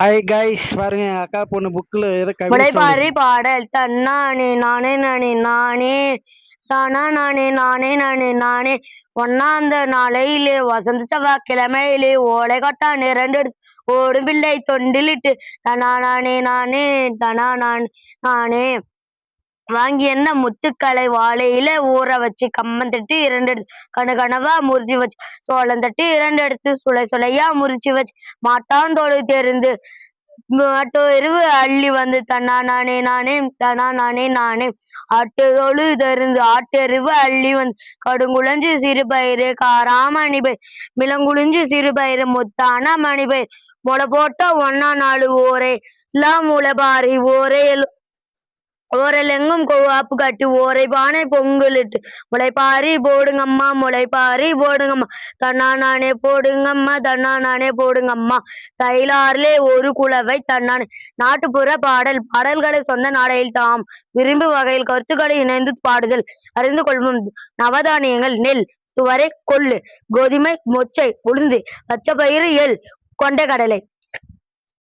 Hi guys, பாருங்க எங்க அக்கா பொண்ணு புக்ல ஏதோ கவிதை முளைப்பாரி சொல்லுது. பாடல் தன்னானே நானே நானே நானே தானா நானே நானே நானே நானே ஒன்னாந்த நாளையிலே வசந்த செவ்வாய்க்கிழமையிலே ஓலை கொட்டான் இரண்டு ஓடும் பிள்ளை தொண்டிலிட்டு தனா நானே நானே தனா நான் நானே வாங்கி என்ன முத்துக்களை வாழையில ஊற வச்சு கம்மன் தட்டி இரண்டு எடுத்து கனவா முறிச்சு வச்சு சோளம் தட்டி இரண்டு எடுத்து சுளையா முறிச்சு வச்சு மாட்டாந்தோடு தெரிந்து எருவு அள்ளி வந்து தன்னா நானே நானே தனா நானே நானே ஆட்டுதோடு தெரிந்து ஆட்டெருவு அள்ளி வந்து கடுங்குளஞ்சு சிறுபயிறு காராமணிபயிர் மிளங்குளிஞ்சு சிறுபயிறு முத்தான மணிபயிர் முளை போட்ட ஒன்னா நாலு ஓரே எல்லாம் முளைபாரி ஓரெலெங்கும் கோவாப்பு கட்டி ஓரை பானை பொங்கலிட்டு முளைப்பாரி போடுங்கம்மா முளைப்பாரி போடுங்கம்மா தன்னா நானே போடுங்கம்மா தன்னா நானே போடுங்கம்மா தைலாறிலே ஒரு குலவை தன்னானே. நாட்டுப்புற பாடல்களை சொந்த நாடையில் தாம் விரும்பு வகையில் கருத்துக்களை இணைந்து பாடுதல். அறிந்து கொள்வோம். நவதானியங்கள் நெல், துவரை, கொள்ளு, கோதுமை, மொச்சை, உளுந்து, பச்சைப்பயிறு, எள், கொண்டைக்கடலை.